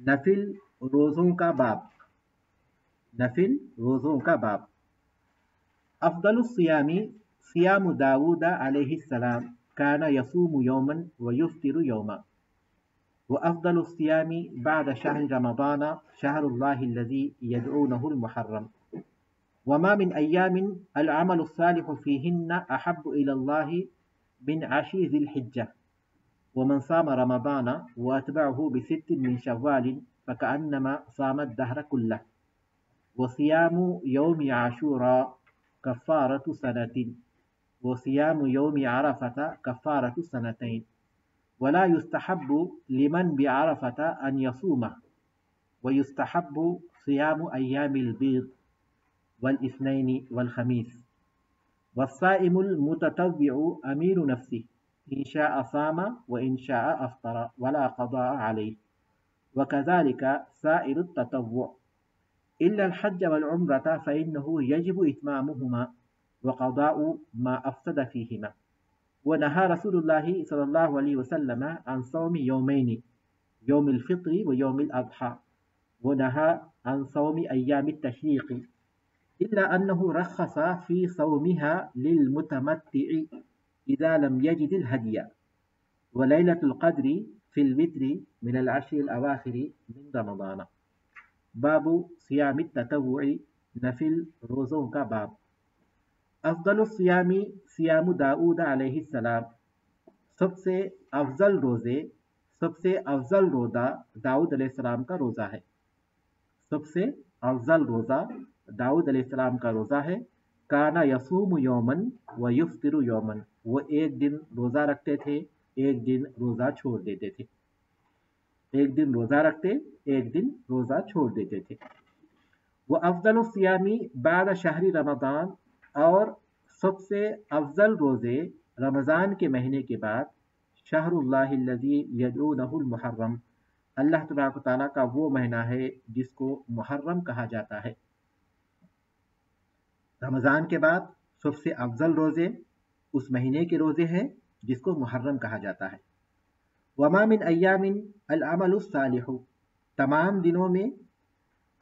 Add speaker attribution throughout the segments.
Speaker 1: नफिल रोज़ों का बाब। नफिल रोज़ों का बाब। अफ़दलुस सियामी सियामु दाऊद अलैहिस्सलाम काना यसूमु यौमन व युफ्तिरु यौमा व अफ़दलुस सियामी बअद शहर रमज़ान शहरुल्लाहि allज़ी यदऊनहुल मुहर्रम वमा मिन अय्यामिन अल अमलु स्सालिहु फ़ीहिन्ना अहब्बु इलल्लाहि मिन अशरी ज़िल हिज्जा वमन साम रमज़ान व अतबअहु बिसित्तिन मिन शव्वाल फ़कअन्नमा साम अद-दहर कुल्लह व सियामु यौमि आशूरा कफ़ारतु सनतिन व सियामु यौमि अरफ़त कफ़ारतु सनतैन वला युस्तहब्बु लिमन बिअरफ़त अन यसूमह व युस्तहब्बु सियामु अय्यामिल बीद वल इस्नैनि वल खमीस वस्साइमुल मुततव्विउ अमीरु नफ्सिहि इन शाअ सामा व इन शाअ अफ़्तरा वला क़ज़ाअ अलैहि व कज़ालिका साइरुत ततव्वु इल्ला अल हज्ज वल उम्रता फ़इन्नहु यजिबु इत्मामुहुमा व क़ज़ाअु मा अफ़सद फ़ीहिमा व नहा रसूलुल्लाहि सल्लल्लाहु अलैहि वसल्लम अन सौमि यौमैनि यौमिल फ़ित्री व यौमिल अज़हा व नहा अन सौमि अय्यामित तशरीक़ि इल्ला अन्नहु रख़्ख़स फ़ी सौमिहा लिल मुतमत्तिइ इज़ा लम यजिदिल हदिया व लैलतुल क़द्रि फ़िल वित्री मिनल अश्रिल अवाख़िरि मिन रमज़ान। बाबु सियामित ततव्वुइ नफिल रोज़ों का बाब। अफ़ज़लुस सियामी सियामु दाऊद अलैहिस्सलाम सबसे अफजल रोज़े सबसे अफजल रोज़ा दाऊद अलैहिस्सलाम का रोज़ा है। सबसे अफजल रोज़ा दाऊद अलैहिस्सलाम का रोज़ा है। काना यसूमु यौमन व युफ्तिरु यौमन, वो एक दिन रोज़ा रखते थे, एक दिन रोज़ा छोड़ देते थे। एक दिन रोज़ा रखते, एक दिन रोज़ा छोड़ देते थे। वो अफजल सियामी बाद शहरी रमज़ान, और सबसे अफजल रोज़े रमज़ान के महीने के बाद शहरुल्लाहि allज़ी यदऊनहुल मुहर्रम, अल्लाह तबारक व तआला का वो महीना है जिसको मुहर्रम कहा जाता है। रमज़ान के बाद सबसे अफजल रोज़े उस महीने के रोज़े हैं जिसको मुहर्रम कहा जाता है। वमा मिन अय्यामिन अल अमलुस सालिहु, तमाम दिनों में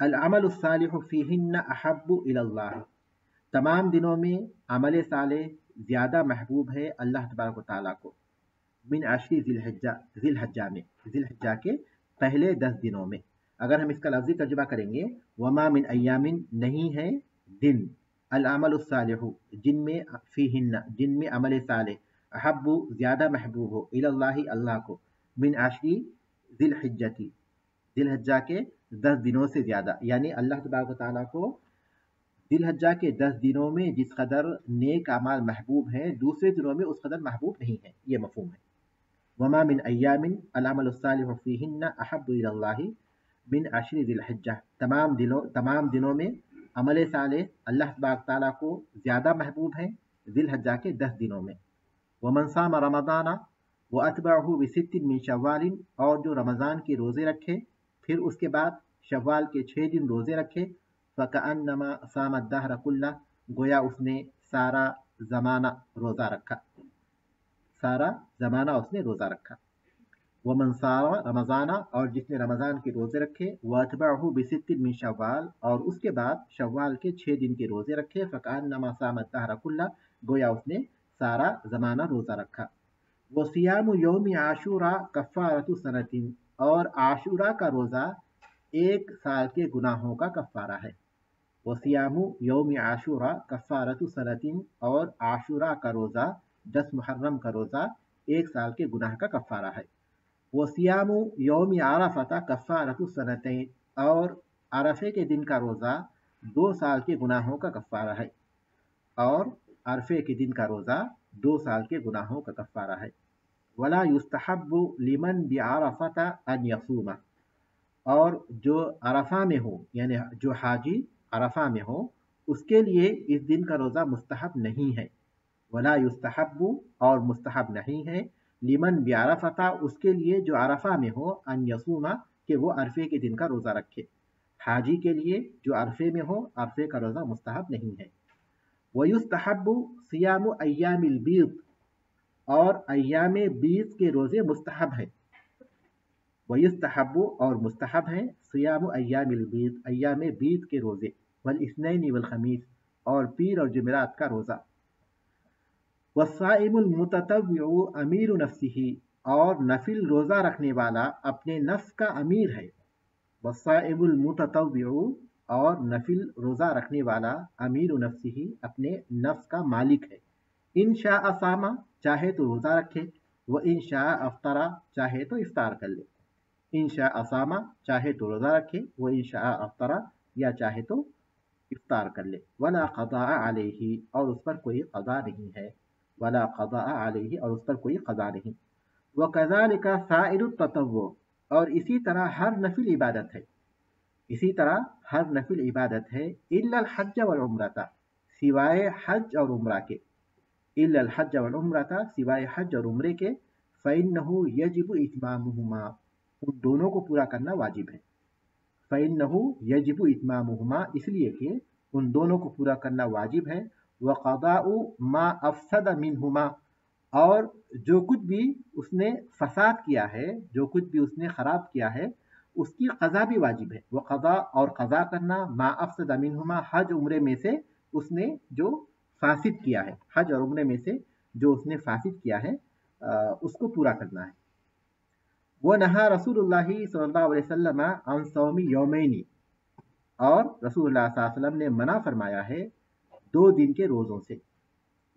Speaker 1: अल अमलुस सालिहु फ़ीहिन्ना अहब्बु इलल्लाह, तमाम दिनों में अमल साले ज़्यादा महबूब है अल्लाह तबारक व तआला को। मिन अशरी ज़िलहज्जा में, ज़िलहज्जा के पहले 10 दिनों में। अगर हम इसका लफ्ज़ी तर्जुमा करेंगे, वमा मिन अय्यामिन नहीं है दिन, अल अमलुस सालिहु जिनमें फ़ीहिन्ना जिनमें अमल साले, अहब्बु ज़्यादा महबूब हो, इलल्लाहि अल्लाह को, मिन अशरी ज़िलहिज्जति ज़िलहज्जा के 10 दिनों से ज़्यादा, यानी अल्लाह तबारक व तआला को ज़िलहज्जा के 10 दिनों में जिस कदर नेक अमाल महबूब हैं, दूसरे दिनों में उस कदर महबूब नहीं है। ये मफ़हूम है। वमा मिन अय्यामिन अल अमलुस सालिहु फ़ीहिन्ना अहब्बु इलल्लाहि मिन अशरी ज़िलहिज्जा, तमाम दिनों में अमल साले अल्लाह तबारक तआला को ज़्यादा महबूब है ज़िलहज्जा के 10 दिनों में। वमन साम रमज़ाना व अतबअहु बिसित्तिन मिन शव्वालिन, और जो रमज़ान के रोज़े रखे फिर उसके बाद शव्वाल के 6 दिन रोज़े रखे, फ़कअन्नमा साम अद-दहर कुल्ला, गोया उसने सारा ज़माना रोज़ा रखा, सारा ज़माना उसने रोज़ा रखा। वमन साम रमज़ाना, और जिसने रमज़ान के रोज़े रखे, व अतबअहु बिसित्तिन मिन शव्वाल, और उसके बाद शव्वाल के 6 दिन के रोज़े रखे, फ़कअन्नमा साम अद-दहर कुल्ला, गोया उसने सारा ज़माना रोज़ा रखा। वो सियामु यौमि आशूरा कफ़ारतु सनतिन, और आशूरा का रोज़ा 1 साल के गुनाहों का कफ़ारा है। वो सियामु यौमि आशूरा कफ़ारतु सनतिन, और आशूरा का रोज़ा 10 मुहर्रम का रोज़ा 1 साल के गुनाह का कफ़ारा है। वो सियामु यौमि अरफ़ता कफ़ारतु सनतैन, और अरफ़े के दिन का रोज़ा 2 साल के गुनाहों का कफ़ारा है, और अरफ़े के दिन का रोज़ा 2 साल के गुनाहों का कफ़ारा है। वला युस्तहब्बु लिमन बिअरफ़ता अन यसूमा, और जो अरफ़ा में हो, यानी जो हाजी अरफ़ा में हो, उसके लिए इस दिन का रोज़ा मुस्तहब नहीं है। वला युस्तहब्बु, और मुस्तहब नहीं है, लिमन बिअरफ़ता उसके लिए जो अरफ़ा में हो, अन यसूमा कि वो अरफ़े के दिन का रोज़ा रखे। हाजी के लिए जो अरफ़े में हो, अरफ़े का रोज़ा मुस्तहब नहीं है। वयुस्तहब्बु सियामु अय्यामिल बीद, और अय्याम बीज के रोज़े मुस्तहब है। वयुस्तहब्बु और मुस्तहब हैं सियाम अय्यामिल बीद अय्याम बीद के रोज़े वल इस्नैन वल खमीस और पीर और जुमेरात का रोज़ा। वस्साइमुल मुततव्विउ अमीरु नफ्सिही और नफिल रोज़ा रखने वाला अपने नफ्स का अमीर है। वस्साइमुल मुततव्विउ और नफिल रोज़ा रखने वाला अमीरु नफ्सिही अपने नफ्स का मालिक है। इन शाअ सामा चाहे तो रोज़ा रखे, व इन शाअ अफ्तरा चाहे तो इफ्तार कर ले। इन शाअ सामा चाहे तो रोज़ा रखे, व इन शाअ अफ्तरा या चाहे तो इफ्तार कर ले। वला क़ज़ा अलैहि और उस पर कोई क़ज़ा नहीं है। वला क़ज़ा अलैहि और उस पर कोई क़ज़ा नहीं। व कज़ालिका साइरुत ततव्वु और इसी तरह हर नफिल इबादत है। इसी तरह हर नफिल इबादत है इल्लल हज्ज वल उम्रता सिवाय हज और उम्रा के। इल्लल हज्ज वल उम्रता सिवाय हज और उम्रे के। फ़इन्नहु यजिबु इत्मामुहुमा उन दोनों को पूरा करना वाजिब है। फ़इन्नहु यजिबु इत्मामुहुमा इसलिए कि उन दोनों को पूरा करना वाजिब है। व क़ज़ाउ मा अफ़सद मिनहुमा और जो कुछ भी उसने फसाद किया है, जो कुछ भी उसने खराब किया है, उसकी क़ज़ा भी वाजिब है। वह क़ज़ा और क़ज़ा करना मा अफ़सद मिनहुमा हज उम्रे में से उसने जो फासिद किया है, हज और उम्रे में से जो उसने फासिद किया है उसको पूरा करना है। वह नहा रसूलुल्लाहि सल्लल्लाहु अलैहि वसल्लम अन सौमी यौमैनी और रसूलुल्लाह सल्लल्लाहु अलैहि वसल्लम ने मना फरमाया है 2 दिन के रोज़ों से।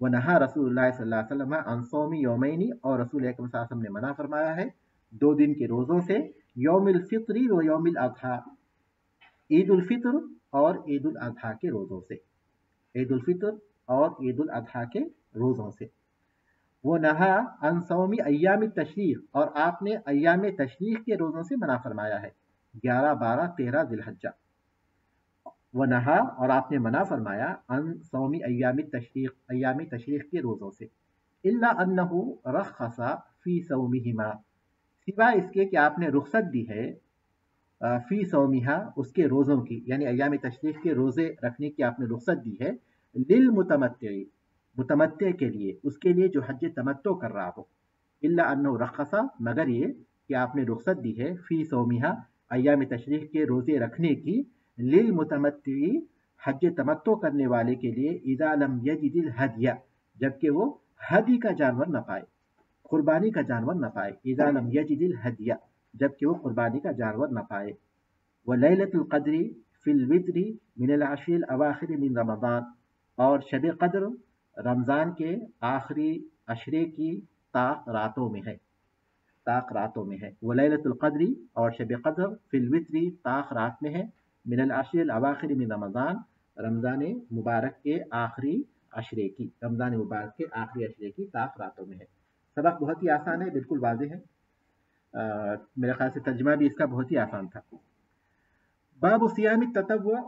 Speaker 1: वह नहा रसूलुल्लाह सल्लल्लाहु अलैहि वसल्लम अन सौमी यौमैनी और रसूल अकरम सल्लल्लाहु अलैहि वसल्लम ने मना फरमाया है 2 दिन के रोज़ों से। यौमिल फित्री व यौमिल अज़हा ईद उल फित्र और ईद उल अज़हा के रोज़ों से। ईद उल फित्र और ईद उल अज़हा के रोज़ों से। वो नहा अन सौमी अय्याम तशरीक़ और आपने अय्याम तशरीक़ के रोज़ों से मना फरमाया है 11, 12, 13 ज़िलहज्जा। व नहा और आपने मना फरमाया अन सौमी अय्याम तशरीक़ के रोज़ों से। इल्ला अन्नहु रख़्ख़सा फ़ी सौमिहिमा सिवाय इसके कि आपने रुख्सत दी है फ़ी सौमिहा उसके रोज़ों की, यानी अय्याम तशरीक़ के रोज़े रखने की आपने रुख्सत दी है लिल मुतमत्ति मुतमत्ते के लिए, उसके लिए जो हज तमत्तो कर रहा हो। इल्ला अन्नहु रख़्ख़सा मगर ये कि आपने रुख्सत दी है फ़ी सौमिहा अय्याम तशरीक़ के रोज़े रखने की लिल मुतमत्ति हज तमत्तो करने वाले के लिए इज़ा लम यजिदिल हदिया जबकि वो हदी का जानवर न पाए, कुर्बानी का जानवर न पाए। इज़ा लम यजिदिल हदिया जबकि वो कुर्बानी का जानवर न पाए। व लैलतुल क़द्री फ़िल वित्री मिनल अश्रिल अवाखिर मिन रमज़ान और शब क़द्र रमज़ान के आखिरी अशरे की ताक रातों में है, ताक रातों में है। व लैलतुल क़द्री और शब क़द्र फ़िल वित्री ताक रात में है मिनल अश्रिल अवाखिर मिन रमज़ान रमज़ान मुबारक के आखिरी अशरे की, रमज़ान मुबारक के आखिरी अशरे की ताक रातों में है। सबक बहुत ही आसान है, बिल्कुल वाज़ेह है। मेरे ख्याल से तर्जुमा भी इसका बहुत ही आसान था। बाब सियाम ततव्वु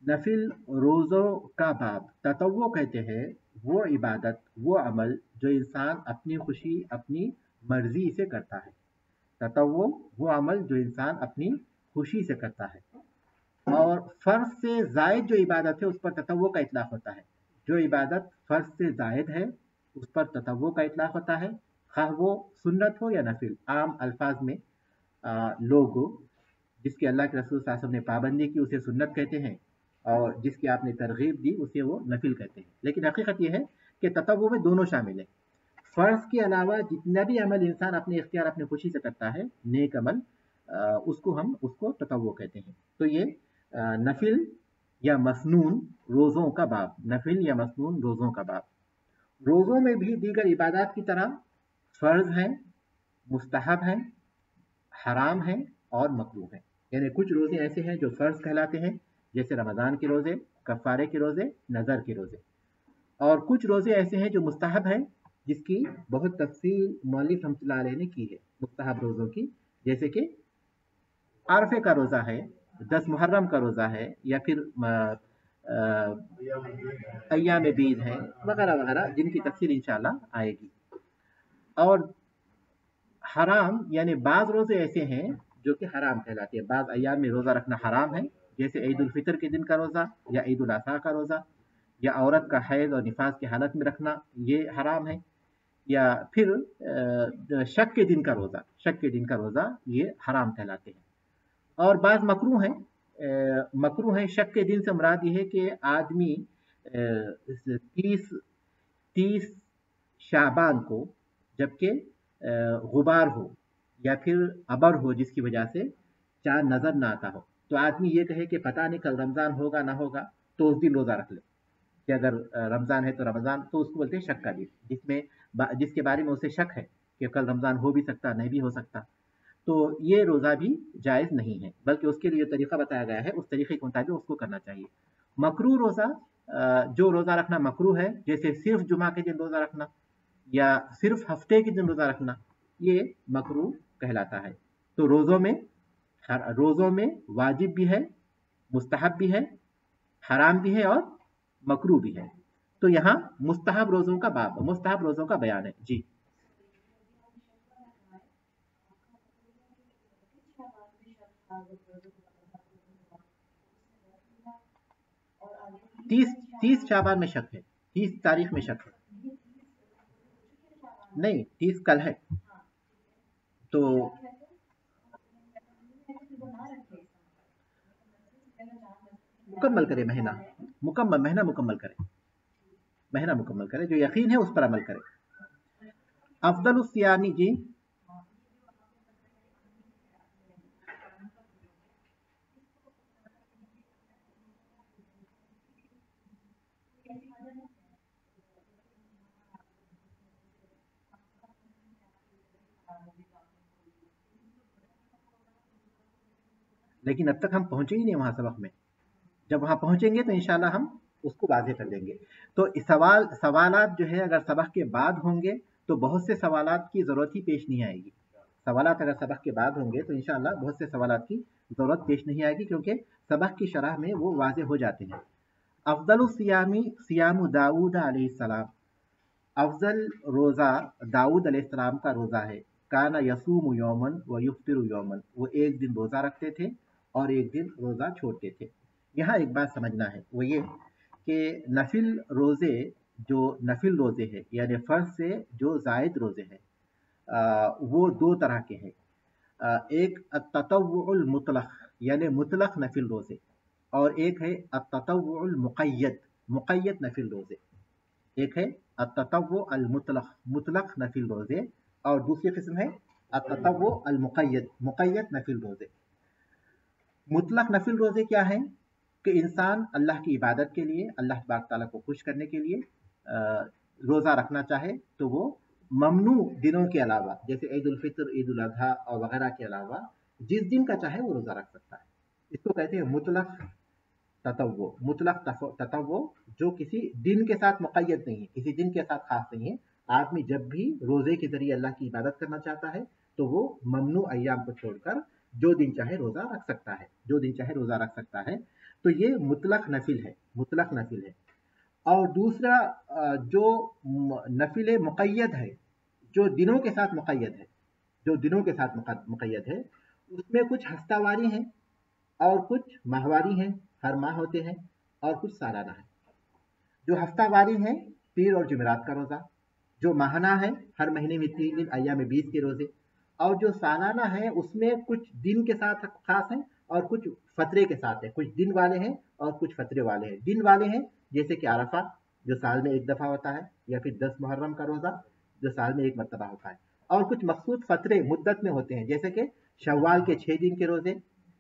Speaker 1: नफिल रोज़ों का बाब। ततव्वु कहते हैं वो इबादत, वो अमल जो इंसान अपनी खुशी अपनी मर्जी से करता है। ततव्वु वो अमल जो इंसान अपनी खुशी से करता है। और फ़र्ज से ज़ायद जो इबादत है उस पर ततव्वु का इतलाक़ होता है। जो इबादत फ़र्ज से ज़ायद है उस पर ततव्वु का इतलाक़ होता है, ख़ाह वो सुन्नत हो या नफिल। आम अल्फाज में लोग जिसकी अल्लाह के रसूल सल्लल्लाहु अलैहि वसल्लम ने पाबंदी की उसे सुन्नत कहते हैं और जिसकी आपने तरगीब दी उसे वो नफिल कहते हैं। लेकिन हकीकत यह है कि ततव्वु में दोनों शामिल है। फ़र्ज के अलावा जितना भी अमल इंसान अपने इख्तियार अपनी खुशी से करता है, नेक अमल, उसको ततव्वु कहते हैं। तो ये नफिल या मसनून रोज़ों का बाब, नफिल या मसनून रोज़ों का बाब। रोज़ों में भी दीगर इबादत की तरह फ़र्ज हैं, मुस्तहब हैं, हराम हैं और मकरूह हैं। यानी कुछ रोज़े ऐसे हैं जो फ़र्ज कहलाते हैं जैसे रमज़ान के रोज़े, कफ़ारे के रोज़े, नज़र के रोज़े। और कुछ रोज़े ऐसे हैं जो मुस्तहब हैं जिसकी बहुत तफ़सील मौलिफ़ रहमतुल्लाह अलैह ने की है मुस्तहब रोज़ों की, जैसे कि आरफ़े का रोज़ा है, 10 मुहर्रम का रोज़ा है, या फिर अय्याम बीद है वगैरह वगैरह, जिनकी तफ़सील इंशाअल्लाह आएगी। और हराम यानी बाज़ रोज़े ऐसे हैं जो कि हराम कहलाते हैं। बाज़ अय्याम में रोज़ा रखना हराम है, जैसे ईद उल फितर के दिन का रोज़ा या ईद उल अज़हा का रोज़ा, या औरत का हैज़ और निफास की हालत में रखना ये हराम है। या फिर शक के दिन का रोज़ा, शक के दिन का रोज़ा ये हराम कहलाते हैं। और बाज़ मकरूह हैं, मकरूह है शक के दिन से मुराद ये है कि आदमी 30 शाबान को, जबकि गुबार हो या फिर अबर हो जिसकी वजह से चाँद नज़र ना आता हो, तो आदमी ये कहे कि पता नहीं कल रमज़ान होगा ना होगा, तो उस दिन रोज़ा रख ले कि अगर रमज़ान है तो रमज़ान, तो उसको बोलते हैं शक का दिन, जिसके बारे में उसे शक है कि कल रमज़ान हो भी सकता नहीं भी हो सकता, तो ये रोज़ा भी जायज़ नहीं है, बल्कि उसके लिए तरीका बताया गया है, उस तरीके के मुताबिक उसको करना चाहिए। मकरूह रोज़ा, जो रोज़ा रखना मकरूह है, जैसे सिर्फ जुमा के दिन रोज़ा रखना या सिर्फ हफ्ते के दिन रोज़ा रखना, ये मकरूह कहलाता है। तो रोज़ों में वाजिब भी है, मुस्तहब भी है, हराम भी है और मकरूह भी है। तो यहाँ मुस्तहब रोज़ों का मुस्तहब रोज़ों का बयान है। जी, 30 शाबान में शक है, 30 तारीख में शक है। नहीं, 30 कल है, तो मुकम्मल करे महीना, मुकम्मल करे, महीना मुकम्मल करे, जो यकीन है उस पर अमल करे। अफदल सियामी, जी लेकिन अब तक हम पहुंचे ही नहीं वहां सबक में, जब वहां पहुंचेंगे तो इंशाल्लाह हम उसको वाज़ेह कर देंगे। तो सवालात जो है अगर सबक के बाद होंगे तो बहुत से सवालात की ज़रूरत ही पेश नहीं आएगी। सवालात अगर सबक के बाद होंगे तो इंशाल्लाह बहुत से सवालात की ज़रूरत पेश नहीं आएगी, क्योंकि सबक की शरह में वो वाज़ेह हो जाते हैं। अफजल सियामी सियाम दाऊद अलैहिस्सलाम, अफजल रोज़ा दाऊद अलैहिस्सलाम का रोज़ा है। काना यसूम यौमन व युफ्तिर यौमन, वो एक दिन रोज़ा रखते थे और एक दिन रोज़ा छोड़ते थे। यहाँ एक बात समझना है, वो ये कि नफिल रोज़े, जो नफिल रोज़े हैं यानी फ़र्ज से जो ज़ायद रोज़े हैं, वो दो तरह के हैं। एक ततव्वुल मुतलक यानी मुतलक नफिल रोज़े, और एक है ततव्वुल मुक़य्यद, मुक़य्यद नफिल रोज़े। एक है अततव्वु अल मुतलक, मुतलक नफिल रोज़े, और दूसरी किस्म है अततव्वु अल मुक़य्यद, मुक़य्यद नफिल रोज़े। मुतलक नफिल रोज़े क्या है कि इंसान अल्लाह की इबादत के लिए, अल्लाह तबारक ताला को खुश करने के लिए रोज़ा रखना चाहे तो वो ममनू दिनों के अलावा, जैसे ईद उल फित्र, ईद उल अज़हा और वगैरह के अलावा जिस दिन का चाहे वो रोज़ा रख सकता है। इसको कहते हैं मुतलक ततव्वो, मुतलक ततव्वो, जो किसी दिन के साथ मुक़य्यद नहीं है, किसी दिन के साथ खास नहीं है। आदमी जब भी रोज़े के ज़रिए अल्लाह की इबादत करना चाहता है तो वो ममनू अय्याम को छोड़कर जो दिन चाहे रोज़ा रख सकता है, जो दिन चाहे रोज़ा रख सकता है। तो ये मुतलक नफिल है, मुतलक नफिल है। और दूसरा जो नफिल मुक़य्यद है, जो दिनों के साथ मुक़य्यद है, जो दिनों के साथ मुक़य्यद है, उसमें कुछ हफ्तावारी हैं और कुछ माहवारी हैं, हर माह होते हैं, और कुछ सालाना है। जो हफ्तावारी है पीर और जुमेरात का रोज़ा, जो माहना है हर महीने में 3 दिन अय्याम बीस के रोज़े, और जो सालाना है उसमें कुछ दिन के साथ खास है और कुछ फतरे के साथ है, कुछ दिन वाले हैं और कुछ फतरे वाले हैं। दिन वाले हैं जैसे कि अरफा जो साल में एक दफ़ा होता है, या फिर 10 मुहर्रम का रोज़ा जो साल में एक मरतबा होता है, और कुछ मखसूस फतरे मुद्दत में होते हैं, जैसे कि शव्वाल के 6 दिन के रोज़े,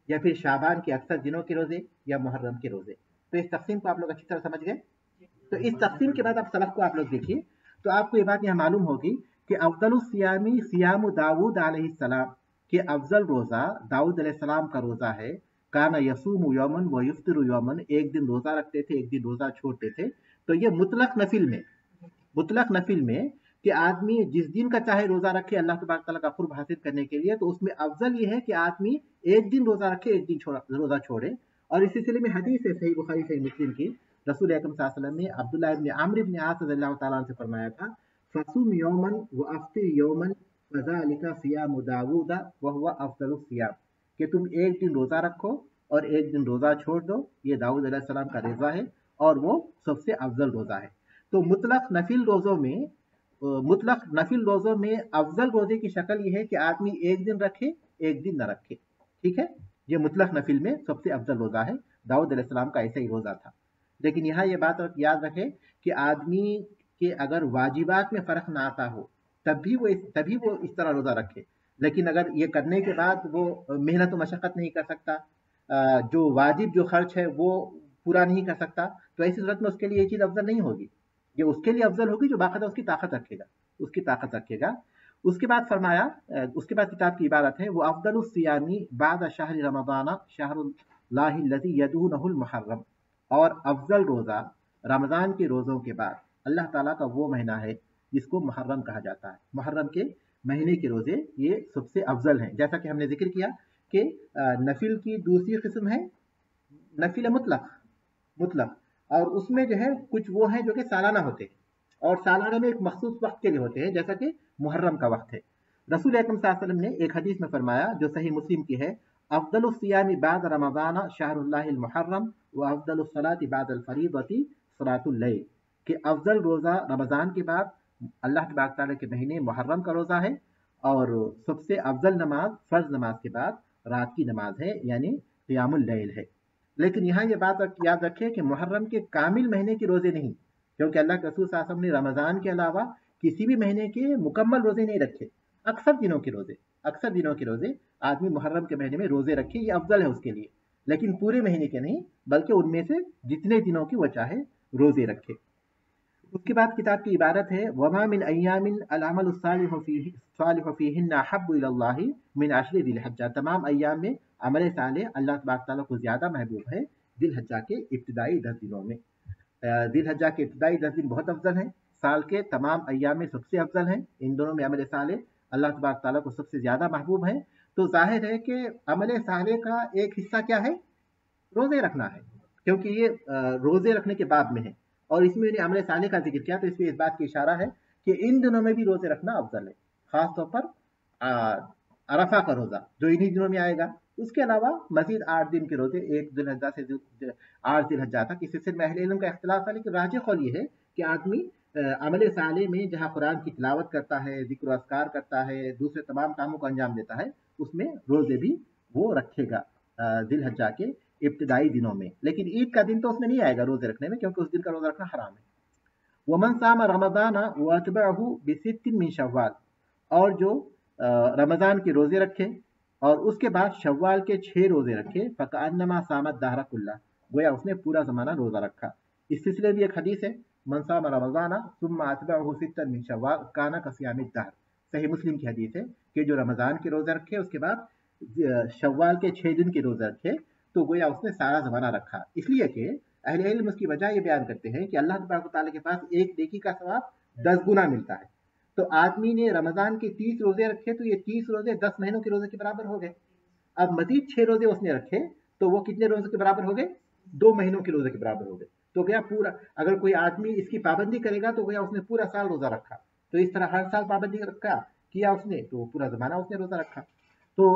Speaker 1: या फिर शाबान के अक्सर दिनों के रोज़े, या मुहर्रम के रोज़े। तो इस तकसीम को आप लोग अच्छी तरह समझ गए। तो इस तकसीम के बाद आप सबक को आप लोग देखिए, तो आपको ये बात यहाँ मालूम होगी कि अफजल सियामी सियाम दाऊद अलैहिस्सलाम, कि अफजल रोज़ा दाऊद अलैहिस्सलाम का रोज़ा है। काना यसूम यौमन व युफ्तिरु यौमन, एक दिन रोज़ा रखते थे एक दिन रोज़ा छोड़ते थे। तो ये मुतलक नफिल में, मुतलक नफिल में कि आदमी जिस दिन का चाहे रोज़ा रखे अल्लाह तबारक तआला का कुर्ब हासिल करने के लिए, तो उसमें अफजल ये है कि आदमी एक दिन रोज़ा रखे एक दिन रोज़ा छोड़े। और इस सिलसिले में हदीस है सही बुखारी सही मुस्लिम की, रसूल अकरम सल्लल्लाहु अलैहि वसल्लम ने अब्दुल्लाह इब्न आमिर इब्न आस रज़ियल्लाहु तआला अन्हु से फरमाया था, फसुम यौमन व अफ्तिर यौमन फज़ालिका सियाम दाऊद व हुवा अफदलुस सियाम, कि तुम एक दिन रोज़ा रखो और एक दिन रोज़ा छोड़ दो, ये दाऊद अलैहिस्सलाम का रोज़ा है और वो सबसे अफजल रोज़ा है। तो मुतलक नफिल रोज़ों में मुतलक नफिल रोज़ों में अफजल रोज़े की शक्ल ये है कि आदमी एक दिन रखे एक दिन न रखे, ठीक है। ये मुतलक नफिल में सबसे अफजल रोज़ा है, दाऊद अलैहिस्सलाम का ऐसा ही रोज़ा था। लेकिन यहाँ ये बात याद रखें कि आदमी के अगर वाजिबात में फ़र्क ना आता हो तभी वो इस तरह रोज़ा रखे। लेकिन अगर ये करने के बाद वो मेहनत व मशक्क़त नहीं कर सकता, जो वाजिब जो खर्च है वो पूरा नहीं कर सकता, तो ऐसी सूरत में उसके लिए ये चीज़ अफजल नहीं होगी। ये उसके लिए अफजल होगी जो बाकायदा उसकी ताकत रखेगा, उसकी ताकत रखेगा। उसके बाद फरमाया, उसके बाद किताब की इबारत है, वो अफदलुस सियामी बाद शहर रमज़ान शहरुल्लाहि लज़ी यदूनहुल मुहर्रम, और अफजल रोज़ा रमज़ान के रोज़ों के बाद अल्लाह ताला का वो महीना है जिसको मुहर्रम कहा जाता है। मुहर्रम के महीने के रोज़े ये सबसे अफजल हैं। जैसा कि हमने जिक्र किया कि नफिल की दूसरी किस्म है नफिल मुतलक, मुतलक, और उसमें जो है कुछ वो हैं जो कि सालाना होते हैं, और सालाना में एक मखसूस वक्त के लिए होते हैं, जैसा कि मुहर्रम का वक्त है। रसूल अकरम सल्लल्लाहु अलैहि वसल्लम ने एक हदीस में फरमाया जो सही मुस्लिम की है, अफदलुस सियामी बाद रमज़ान शहरुल्लाहिल मुहर्रम व अफदलुस सलाति बादल फरीदती सलातुल लैल, कि अफजल रोज़ा रमज़ान के बाद अल्लाह तबारक तआला के महीने मुहर्रम का रोज़ा है, और सबसे अफजल नमाज फ़र्ज नमाज के बाद रात की नमाज है, यानी क़ियामुल लैल है। लेकिन यहाँ ये बात याद रखें कि मुहर्रम के कामिल महीने के रोज़े नहीं, क्योंकि अल्लाह के रसूल सल्लल्लाहु अलैहि वसल्लम ने रमज़ान के अलावा किसी भी महीने के मुकम्मल रोज़े नहीं रखे। अक्सर दिनों के रोज़े, अक्सर दिनों के रोज़े आदमी मुहर्रम के महीने में रोज़े रखे, ये अफजल है उसके लिए, लेकिन पूरे महीने के नहीं, बल्कि उनमें से जितने दिनों की वो चाहे रोज़े रखे। उसके बाद किताब की इबारत है, वमा मिन अय्यामिन अल अमलु सालिहु फीहिन्ना अहब्बु इलल्लाहि मिन अश्रि ज़िलहज्जा, तमाम अय्याम में अमल सालेह अल्लाह तबारक तआला को ज़्यादा महबूब है ज़िलहज्जा के इब्तिदाई 10 दिनों में। ज़िलहज्जा के इब्तिदाई 10 दिन बहुत अफजल हैं, साल के तमाम अय्याम में सबसे अफजल हैं। इन दोनों में अमल सालेह अल्लाह तबारक तआला को सबसे ज़्यादा महबूब है। तो जाहिर है कि अमल सालेह का एक हिस्सा क्या है, रोज़े रखना है, क्योंकि ये रोज़े रखने के बाद में है, और इसमें अमल सालेह का जिक्र किया तो इसमें इस बात की इशारा है कि इन दिनों में भी रोज़े रखना अफजल है, ख़ास तौर पर अरफा का रोज़ा जो इन्हीं दिनों में आएगा। उसके अलावा मजीद 8 दिन के रोज़े, 1 ज़िलहज्जा से 8 ज़िलहज्जा तक। इस सिलसिले में अहले इल्म का इख्तिलाफ है, लेकिन राजिह कौल ये है कि आदमी अमल सालेह में जहाँ कुरान की तिलावत करता है, ज़िक्र अस्कार करता है, दूसरे तमाम कामों को अंजाम देता है, उसमें रोज़े भी वो रखेगा ज़िलहज्जा के इब्तिदाई दिनों में। लेकिन ईद का दिन तो उसमें नहीं आएगा रोज़े रखने में, क्योंकि उस दिन का रोज़ा रखना हराम है। वमन साम रमज़ान व अतबअहु बिसित्तिन मिन शव्वाल, और जो रमज़ान के रोज़े रखे और उसके बाद शव्वाल के 6 रोज़े रखे, फ़कअन्नमा सामत दहरा कुल्ला, गोया उसने पूरा ज़माना रोज़ा रखा। इस सिलसिले में एक हदीस है, मन साम रमज़ान सुम्मा अतबअहु सित्तन मिन शव्वाल काना कसियामिद दहर, सही मुस्लिम की हदीस है कि जो रमज़ान के रोज़े रखे उसके बाद शव्वाल के 6 दिन के रोज़े रखे, तो गोया उसने सारा ज़माना रखा। इसलिए कि अहले इल्म उसकी वजह ये बयान करते हैं कि अल्लाह तबारक व तआला के पास एक नेकी का सवाब 10 गुना मिलता है। तो आदमी ने रमज़ान के 30 रोज़े रखे, तो ये 30 रोज़े 10 महीनों के रोज़े के बराबर हो गए। अब मज़ीद 6 रोज़े उसने रखे, तो वो कितने रोज़े के बराबर हो गए, 2 महीनों के रोज़े के बराबर हो गए। तो गया पूरा, अगर कोई आदमी इसकी पाबंदी करेगा तो गया उसने पूरा साल रोज़ा रखा। तो इस तरह हर साल पाबंदी रखा किया उसने, तो पूरा ज़माना उसने रोज़ा रखा। तो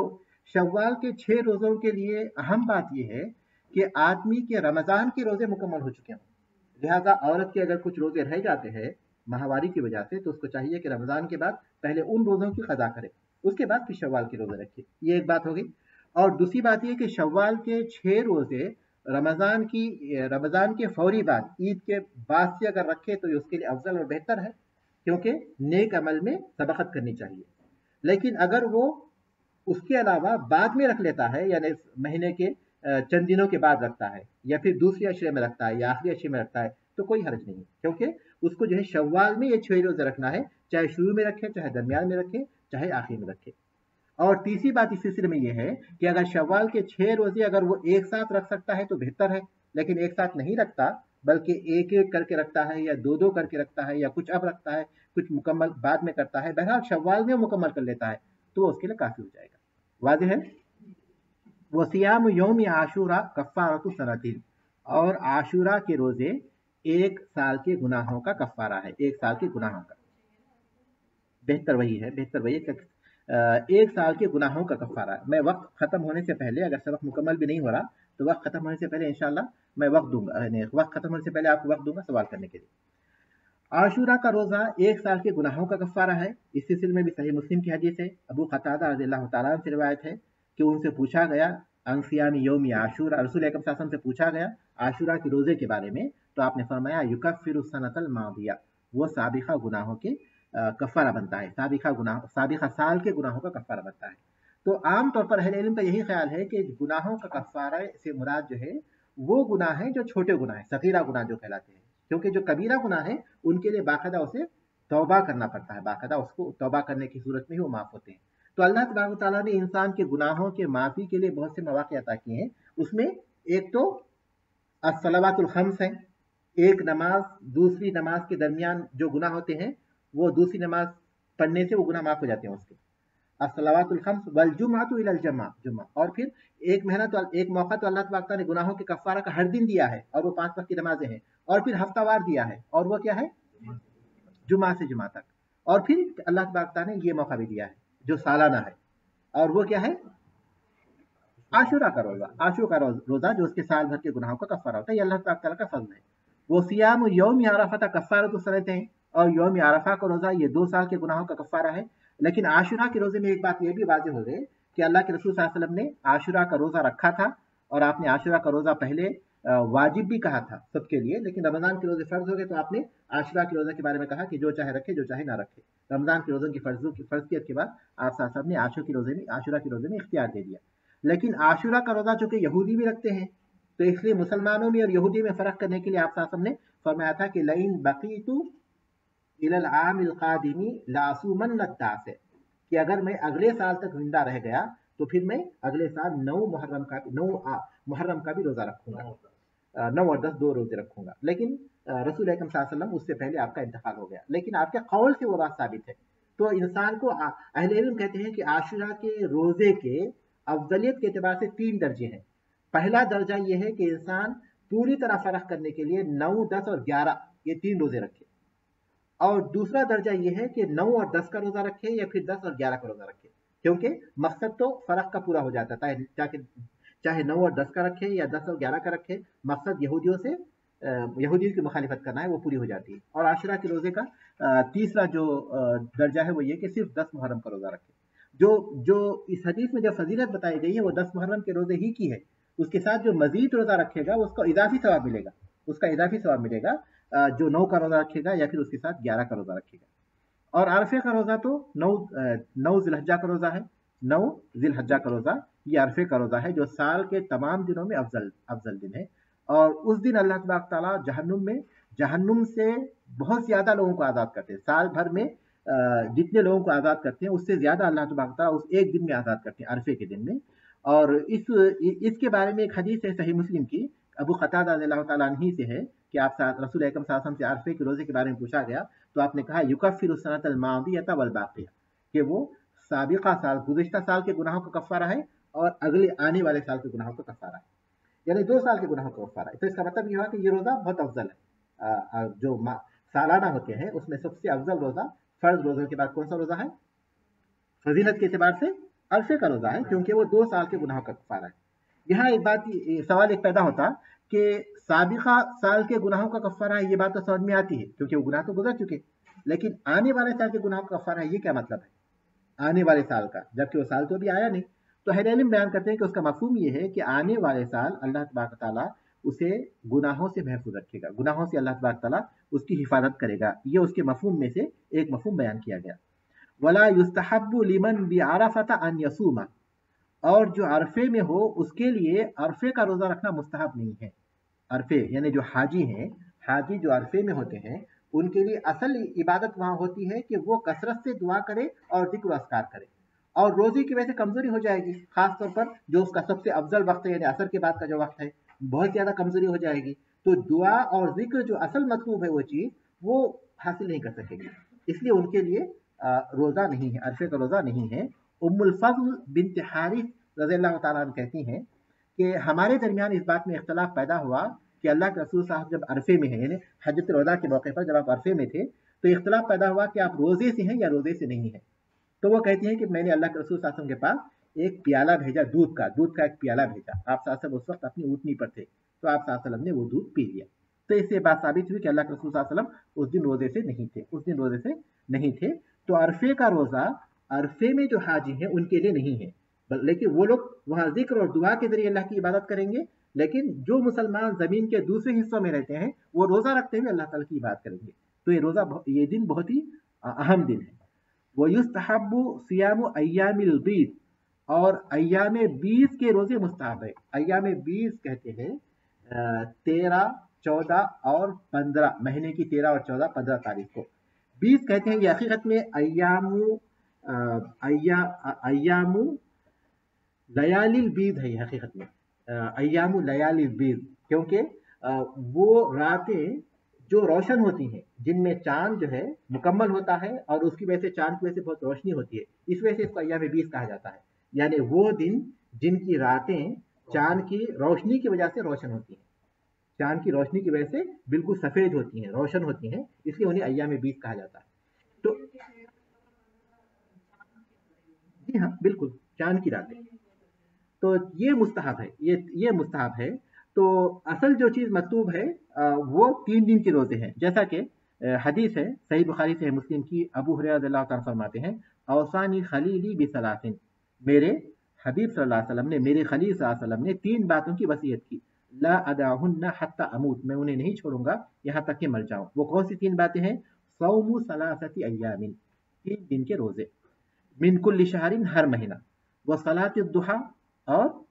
Speaker 1: शव्वाल के 6 रोज़ों के लिए अहम बात यह है कि आदमी के रमज़ान के रोज़े मुकम्मल हो चुके हों। लिहाजा औरत के अगर कुछ रोज़े रह जाते हैं माहवारी की वजह से, तो उसको चाहिए कि रमज़ान के बाद पहले उन रोज़ों की क़ज़ा करे, उसके बाद फिर शव्वाल के रोज़े रखे। ये एक बात हो गई। और दूसरी बात यह कि शव्वाल के 6 रोज़े रमज़ान के फौरी बाद, ईद के बाद से अगर रखे तो ये उसके लिए अफजल और बेहतर है, क्योंकि नेक अमल में सबक़त करनी चाहिए। लेकिन अगर वो उसके अलावा बाद में रख लेता है, यानी महीने के चंद दिनों के बाद रखता है, या फिर दूसरे अशरे में रखता है या आखिरी अशरे में रखता है, तो कोई हर्ज नहीं, क्योंकि उसको जो है शव्वाल में ये 6 रोज़े रखना है, चाहे शुरू में रखे, चाहे दरमियान में रखे, चाहे आखिर में रखे। और तीसरी बात इस सिलसिले में यह है कि अगर शव्वाल के 6 रोज़े अगर वो एक साथ रख सकता है तो बेहतर है, लेकिन एक साथ नहीं रखता, बल्कि एक एक करके रखता है, या दो दो करके रखता है, या कुछ अब रखता है, कुछ मुकम्मल बाद में करता है, बहरहाल शव्वाल में मुकम्मल कर लेता है, तो उसके लिए काफ़ी हो जाएगा। वाज़ेह है। वसियाम यौम आशूरा कफ़ारतु सनतिन, और आशूरा के रोज़े एक साल के गुनाहों का कफ़ारा है, एक साल के गुनाहों का। बेहतर वही है, बेहतर वही है, एक साल के गुनाहों का कफ़ारा। मैं वक्त ख़त्म होने से पहले, अगर सबक मुकम्मल भी नहीं हो रहा, तो वक्त ख़त्म होने से पहले इंशाअल्लाह मैं वक्त दूंगा, वक्त ख़त्म होने से पहले आपको वक्त दूंगा सवाल करने के लिए। आशूरा का रोज़ा 1 साल के गुनाहों का कफ़ारा है। इस सिलसिले में भी सही मुस्लिम की हदीस है। अबू क़तादा रज़ियल्लाहु ताला अन्हु से रिवायत है कि उनसे पूछा गया अन सियाम यौम आशूरा, रसूल अकरम सल्लल्लाहु अलैहि वसल्लम से पूछा गया आशूरा के रोज़े के बारे में, तो आपने फरमाया युकफ्फिरु सनतल मादिया, वो साबिक़ा गुनाहों के कफ़ारा बनता है, साबिक़ा साल के गुनाहों का कफ़ारा बनता है। तो आम तौर पर अहले इल्म का यही ख्याल है कि गुनाहों का कफ़ारा से मुराद जो है वो गुनाह है जो छोटे गुनाह है, सगीरा गुनाह जो कहलाते हैं, क्योंकि जो कबीरा गुनाह है उनके लिए बाकायदा उसे तौबा करना पड़ता है, बाकायदा उसको तौबा करने की सूरत में ही वो माफ होते हैं। तो अल्लाह तबारक व तआला ने इंसान के गुनाहों के माफी के लिए बहुत से मौके अता किए हैं। उसमें एक तो अस्सलावातुल खम्स है, एक नमाज दूसरी नमाज के दरमियान जो गुनाह होते हैं वो दूसरी नमाज पढ़ने से वो गुनाह माफ हो जाते हैं उसके। अस्सलावातुल खम्स वल जुम्अतु इलल जुम्मा, और फिर एक मौका तो अल्लाह तबारक ने गुनाहों के कफ़ारा का हर दिन दिया है और वो 5 वक्त की नमाजें हैं, और फिर हफ्तावार दिया है और वो क्या है जुमा से जुमा तक, और फिर अल्लाह तबारक ने ये मौका भी दिया है जो सालाना है, और वो क्या है आशूरा का रोजा जो उसके साल भर के गुनाहों का कफ़ारा होता है। ये अल्लाह तआला का फज़ल है। वो सियाम यौम अरफा कफ़ारतु सनतैन, और यौम अरफा का रोजा ये 2 साल के गुनाहों का कफ़ारा है। लेकिन आशूरा के रोजे में एक बात ये भी वाज़ेह हो गई कि अल्लाह के रसूल सल्लल्लाहु अलैहि वसल्लम ने आशूरा का रोजा रखा था, और आपने आशूरा का रोजा पहले वाजिब भी कहा था सबके लिए, लेकिन रमजान के रोजे फर्ज हो गए तो आपने आशूरा के रोजे के बारे में कहा कि जो चाहे रखे जो चाहे ना रखे। रमजान के रोजों की फर्जियत के बाद आप साहब ने आशूरा के रोजे में इख्तियार दे दिया। लेकिन आशूरा का रोजा चूंकि यहूदी भी रखते हैं, तो इसलिए मुसलमानों में और यहूदी में फर्क करने के लिए आप साहब ने फरमाया था कि लइन बकीतु इलल आमिल कादिमी लासूमन तासे, कि अगर मैं अगले साल तक जिंदा रह गया तो फिर मैं अगले साल 9 मुहर्रम का भी रोजा रखूंगा, 9 और 10 2 रोजे रखूंगा। लेकिन रसूल अकरम सल्लल्लाहु अलैहि वसल्लम उससे पहले आपका इंतकाल हो गया, लेकिन आपके कौल से वो बात साबित है। तो इंसान को अहले इल्म कहते हैं कि आशूरा के रोजे के अफजलियत के एतबार से 3 दर्जे हैं। पहला दर्जा ये है कि इंसान पूरी तरह फर्क करने के लिए 9, 10 और 11 ये 3 रोजे रखे, और दूसरा दर्जा ये है कि 9 और 10 का रोजा रखे या फिर 10 और 11 का रोजा रखे, क्योंकि मकसद तो फर्क का पूरा हो जाता है, चाहे 9 और 10 का रखे या 10 और 11 का रखे, मकसद यहूदियों की मुखालिफत करना है, वो पूरी हो जाती है। और आशुरा के रोजे का तीसरा जो दर्जा है वो ये कि सिर्फ 10 मुहर्रम का रोजा रखे। जो इस हदीस में जो फजीलत बताई गई है वो 10 मुहर्रम के रोजे ही की है, उसके साथ जो मजीद रोजा रखेगा उसका इजाफी सवाब मिलेगा, जो 9 का रोजा रखेगा या फिर उसके साथ 11 का रोजा रखेगा। और अरफे का रोजा तो 9 जिलहज्जा का रोजा है, 9 जिलहज्जा का रोजा ये अरफे का रोजा है जो साल के तमाम दिनों में अफजल दिन है। और उस दिन अल्लाह तबारक तआला जहन्नुम से बहुत ज्यादा लोगों को आज़ाद करते हैं। साल भर में जितने लोगों को आज़ाद करते हैं उससे ज्यादा अल्लाह तबारक तआला उस एक दिन में आज़ाद करते हैं, अरफे के दिन में। और इसके बारे में एक हदीस है सही मुस्लिम की, अबू क़तादा रज़ियल्लाहु तआला अन्हु से है कि आप रसूल अकरम सल्लल्लाहु अलैहि वसल्लम से अरफे के रोजे के बारे में पूछा गया, तो आपने कहा युकफ्फिरु सनतल मादियता वल बाक़िया, कि वो साबिक़ा साल गुज़िश्ता साल के गुनाहों का कफ़ारा है और अगले आने वाले साल के गुनाहों का कफ़ारा है, यानी 2 साल के गुनाहों का कफ़ारा है। तो इसका मतलब ये हुआ कि ये रोजा बहुत अफजल है। जो सालाना होते हैं उसमें सबसे अफजल रोजा फर्ज रोजों के बाद कौन सा रोजा है? फजीलत के एतबार से अरफे का रोजा है, क्योंकि वो 2 साल के गुनाहों का कफ़ारा है। यहाँ एक सवाल पैदा होता कि साबिक़ा साल के गुनाहों का कफ़ारा है, ये बात तो समझ में आती है क्योंकि वो गुनाह तो गुजर चुके, लेकिन आने वाले साल के गुनाहों का कफ़ारा है, ये क्या मतलब है आने वाले साल का, जबकि वो साल तो अभी आया नहीं। तो अहले इल्म बयान करते हैं कि उसका मफहूम ये है कि आने वाले साल अल्लाह तबारक तआला उसे गुनाहों से महफूज रखेगा, गुनाहों से अल्लाह तबारक तआला उसकी हिफाजत करेगा। ये उसके मफहूम में से एक मफहूम बयान किया गया। वला युस्तहब्बु लिमन बिअरफता अन यसूमा, और जो अरफे में हो उसके लिए अरफे का रोजा रखना मुस्तहब नहीं है। अरफे यानी जो हाजी जो अरफे में होते हैं उनके लिए असल इबादत वहां होती है कि वो कसरत से दुआ करे और जिक्र अस्कार करे, और रोजी की वजह से कमजोरी हो जाएगी, खास तौर पर जो उसका सबसे अफजल वक्त है यानी असर के बाद का जो वक्त है, बहुत ज्यादा कमजोरी हो जाएगी, तो दुआ और जिक्र जो असल मतलूब है वो चीज वो हासिल नहीं कर सकेगी, इसलिए उनके लिए रोजा नहीं है, अरफे का रोजा नहीं है। उम्मुल फज़ल बिन्त हारिस रज़ियल्लाहु ताला अन्हा कहती हैं कि हमारे दरमियान इस बात में इख्तलाफ पैदा हुआ कि अल्लाह के रसूल साहब जब अरफे में हैं, यानी हजरत रोजा के मौके पर जब आप अरफे में थे तो इख्तलाफ पैदा हुआ कि आप रोजे से हैं या रोजे से नहीं हैं। तो वो कहती हैं कि मैंने अल्लाह के रसूल सल्लल्लाहु अलैहि वसल्लम के पास एक प्याला भेजा, दूध का एक प्याला भेजा। आप सल्लल्लाहु अलैहि वसल्लम उस वक्त अपनी ऊँटनी पर थे, तो आप सल्लल्लाहु अलैहि वसल्लम ने वो दूध पी लिया। तो इससे बात साबित हुई कि अल्लाह के रसूल सल्लल्लाहु अलैहि वसल्लम उस दिन रोजे से नहीं थे, उस दिन रोजे से नहीं थे। तो अरफे का रोजा अरफे में जो हाजी हैं उनके लिए नहीं है, लेकिन वो लोग वहाँ जिक्र और दुआ के जरिए अल्लाह की इबादत करेंगे। लेकिन जो मुसलमान जमीन के दूसरे हिस्सों में रहते हैं वो रोजा रखते हुए अल्लाह ताला की इबादत करेंगे। तो ये दिन बहुत ही अहम दिन है। वो युस्तहब्बु सियामु अय्यामिल बीद, और अय्याम 20 के रोजे मुस्तहब है। अय्याम 20 कहते हैं 13, 14 और 15, महीने की 13 और 14, 15 तारीख को 20 कहते हैं। ये हकीकत में अय्यामु लयालिल बीद है। हकीकत में अय्यामु लयालिल बीद, क्योंकि वो रातें जो रोशन होती हैं, जिनमें चांद जो है मुकम्मल होता है और उसकी वजह से चांद की वजह से बहुत रोशनी होती है, इस वजह से इसको अय्याम 20 कहा जाता है। यानी वो दिन जिनकी रातें चांद की रोशनी की वजह से रोशन होती हैं, चांद की रोशनी की वजह से बिल्कुल सफेद होती हैं, रोशन होती हैं, इसलिए उन्हें अय्याम 20 कहा जाता है। तो जी हाँ, बिल्कुल चांद की रातें। तो ये मुस्तहब है, ये मुस्तहब है। तो असल जो चीज़ मतलूब है वो 3 दिन के रोजे हैं। जैसा कि हदीस है सही बुखारी से मुस्लिम की, अबू हुरैरा रज़ियल्लाहु ताला फरमाते हैं, औसानी खलीली बिसलासिन, मेरे हबीब सल्लल्लाहु अलैहि वसल्लम ने, मेरे खलील सल्लल्लाहु अलैहि वसल्लम ने 3 बातों की वसीयत की, ला अदाहुन्ना हत्ता अमूत, मैं उन्हें नहीं छोड़ूंगा यहाँ तक कि मर जाऊं। वो कौन सी 3 बातें हैं? सौमु सलासति अय्यामिन, 3 दिन के रोजे, मिन कुल्लि शहरिन, हर महीना, व सलात दुहा, और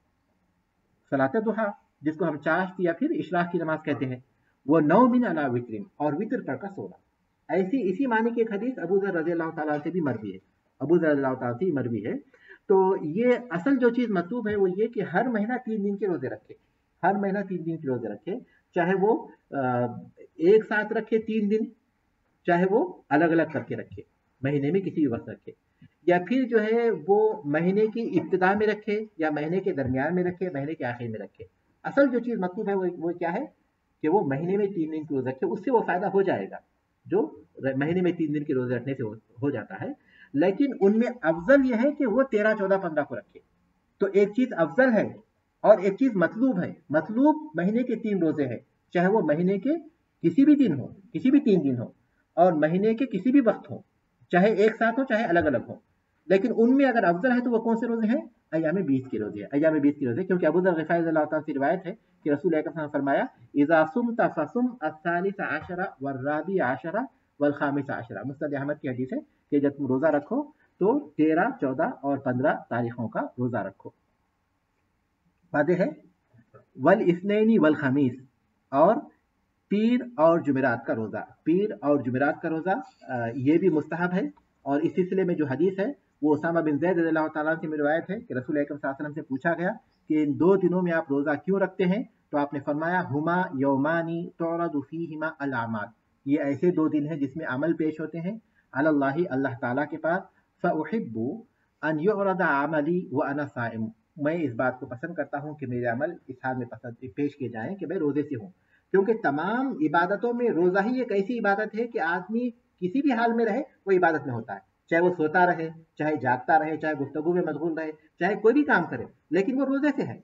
Speaker 1: सलात दुहा जिसको हम चाश्त या फिर इशराक की नमाज कहते हैं, वो नौमिन अला वित्रिन, और वित्र पढ़कर सोना। ऐसी इसी मानी की एक हदीस अबू ज़र रज़ियल्लाहु ताला से भी मरवी है, अबू ज़र रज़ियल्लाहु ताला से मरवी है। तो ये असल जो चीज़ मतलूब है वो ये कि हर महीना 3 दिन के रोजे रखे, हर महीना 3 दिन के रोजे रखे, चाहे वो एक साथ रखे 3 दिन, चाहे वो अलग अलग करके रखे, महीने में किसी भी वक्त रखे, या फिर जो है वो महीने की इब्तिदा में रखे, या महीने के दरमियान में रखे, महीने के आखिर में रखे। असल जो चीज़ मतलब है वो क्या है कि वो महीने में 3 दिन के रोजे रखे, उससे वो फायदा हो जाएगा जो महीने में 3 दिन के रोजे रखने से हो जाता है। लेकिन उनमें अफजल यह है कि वो 13, 14, 15 को रखे। तो एक चीज अफजल है और एक चीज मतलूब है। मतलूब महीने के 3 रोजे हैं, चाहे वो महीने के किसी भी दिन हो, किसी भी 3 दिन हो, और महीने के किसी भी वक्त हो, चाहे एक साथ हो चाहे अलग अलग हो। लेकिन उनमें अगर अफजल है तो वो कौन से रोजे हैं? अय्याम 20 के रोजे, अय्याम 20 के रोजे। क्योंकि अबू ज़र ग़िफ़ारी रज़ियल्लाहु ताला से रिवायत है कि रसूल अकरम सल्लल्लाहु अलैहि वसल्लम ने फरमाया, इज़ा सुमता फसुम अस्सालिस आशरा वर्राबी आशरा वल खामिस आशरा। मुस्नद अहमद की हदीस है कि जब तुम रोजा रखो तो 13, 14 और 15 तारीखों का रोजा रखो। वाज़ेह है। वल इस्नैनी वल खमीस, और पीर और जुमेरात का रोजा, पीर और जुमेरात का रोजा ये भी मुस्तहब है। और इस सिलसिले में जो हदीस है वो उसामा बिन ज़ैद रज़ियल्लाहु ताला से रिवायत है कि रसूल अकरम सल्लल्लाहु अलैहि वसल्लम से पूछा गया कि इन 2 दिनों में आप रोजा क्यों रखते हैं? तो आपने फरमाया, हुमा यौमानी तुरदु फीहिमा अल आमाल, ये ऐसे 2 दिन हैं जिसमें अमल पेश होते हैं अलल्लाहि, अल्लाह ताला के पास। फ़उहिब्बु अन युरदा अमली व अना साइम, मैं इस बात को पसंद करता हूँ कि मेरे अमल इस हाल में पेश किए जाएं कि मैं रोजे से हूँ। क्योंकि तमाम इबादतों में रोजा ही एक ऐसी इबादत है कि आदमी किसी भी हाल में रहे वो इबादत में होता है, चाहे वो सोता रहे, चाहे जागता रहे, चाहे गुफ्तगू में मशगूल रहे, चाहे कोई भी काम करे, लेकिन वो रोजे से है,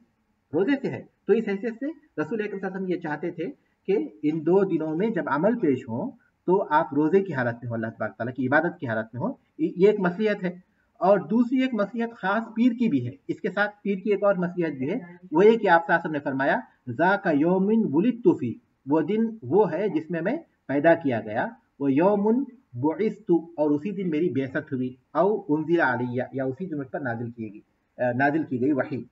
Speaker 1: रोजे से है। तो इस हैसियत से रसूल अकरम सल्लल्लाहु अलैहि वसल्लम ये चाहते थे कि इन 2 दिनों में जब अमल पेश हो तो आप रोजे की हालत में हो, अल्लाह तबारक तआला की इबादत की हालत में हो। ये एक मसलियत है। और दूसरी एक मसलियत खास पीर की भी है, इसके साथ पीर की एक और मसलियत भी है, वो ये कि आप सल्लल्लाहु अलैहि वसल्लम ने फरमाया, ज़ाका यौमिन वुलिदतु फी, वो दिन वो है जिसमें मैं पैदा किया गया, वो यौमुन बुइस्तु, और उसी दिन मेरी बेअसत हुई, औ उन्ज़िला अलैया, या उसी दिन मुझ पर नाजिल की गई वही।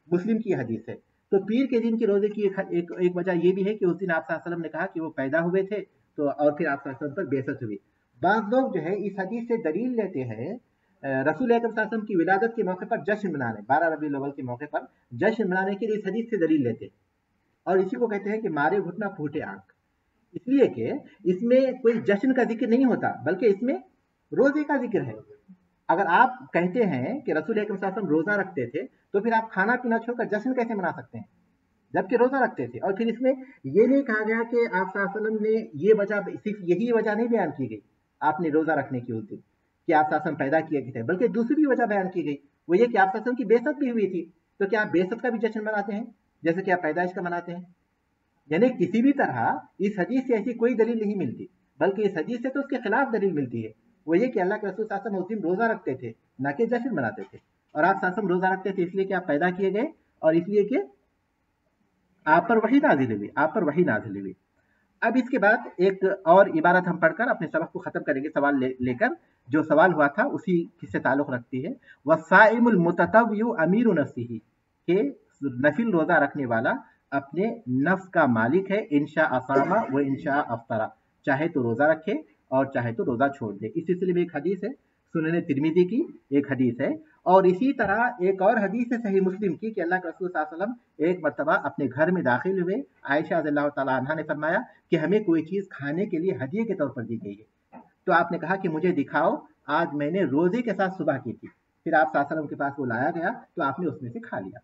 Speaker 1: मुस्लिम की हदीस है। तो पीर के दिन के रोजे की एक वजह यह भी है कि उस दिन आप सल्लल्लाहु अलैहि वसल्लम ने कहा कि वो पैदा हुए थे, तो और फिर आप सल्लल्लाहु अलैहि वसल्लम पर बेअसत हुई। बाज़ लोग जो है इस हदीस से दलील लेते हैं रसूल अकरम सल्लल्लाहु अलैहि वसल्लम की विलादत के मौके पर जश्न मनाने, 12 रबीउल अव्वल के मौके पर जश्न मनाने के लिए इस हदीस से दलील लेते हैं, और इसी को कहते हैं कि मारे घुटना फूटे आंख। इसलिए कि इसमें कोई जश्न का जिक्र नहीं होता, बल्कि इसमें रोजे का जिक्र है। अगर आप कहते हैं कि रसूल अकरम सल्लल्लाहु अलैहि वसल्लम रोजा रखते थे, तो फिर आप खाना पीना छोड़कर जश्न कैसे मना सकते हैं, जबकि रोजा रखते थे? और फिर इसमें ये नहीं कहा गया कि आप सल्लल्लाहु अलैहि वसल्लम ने ये वजह, सिर्फ यही वजह नहीं बयान की गई आपने रोजा रखने की उस दिन कि आप सल्लल्लाहु अलैहि वसल्लम पैदा किए गए थे, बल्कि दूसरी भी वजह बयान की गई, वो ये कि आप सल्लल्लाहु अलैहि वसल्लम की बेइज्जत भी हुई थी। तो क्या आप बेइज्जत का भी जश्न मनाते हैं जैसे कि आप पैदाइश का मनाते हैं? यानी किसी भी तरह इस हदीस से ऐसी कोई दलील नहीं मिलती, बल्कि इस हदीस से तो उसके खिलाफ दलील मिलती है। वो ये कि अल्लाह के रसूल सल्लल्लाहु अलैहि वसल्लम उस दिन रोजा रखते थे, ना कि जश्न मनाते थे। और आप सल्लल्लाहु अलैहि वसल्लम रोजा रखते थे इसलिए कि आप पैदा किए गए, और इसलिए कि आप पर वही नाजिल हुई, आप पर वही नाजिल हुई। अब इसके बाद एक और इबारत हम पढ़कर अपने सबक को खत्म करेंगे, सवाल लेकर। जो सवाल हुआ था उसी से ताल्लुक रखती है। वसाइमुल मुततव्यु अमीरु नफ्सिही, के नफिल रोजा रखने वाला अपने नफ्स का मालिक है। इंशा असामा व इंशा अफ्तरा, चाहे तो रोजा रखे और चाहे तो रोजा छोड़ दे। इस सिलसिले में एक हदीस है सुनन तिरमिजी की, एक हदीस है। और इसी तरह एक और हदीस है सही मुस्लिम की कि अल्लाह के रसूल सल्लल्लाहु अलैहि वसल्लम एक मरतबा अपने घर में दाखिल हुए। आयशा रज़ियल्लाहु तआला अन्हा ने फरमाया कि हमें कोई चीज खाने के लिए हदिये के तौर पर दी गई है। तो आपने कहा कि मुझे दिखाओ, आज मैंने रोजे के साथ सुबह की थी। फिर आप सल्लल्लाहु अलैहि वसल्लम के पास वो लाया गया तो आपने उसमें से खा लिया।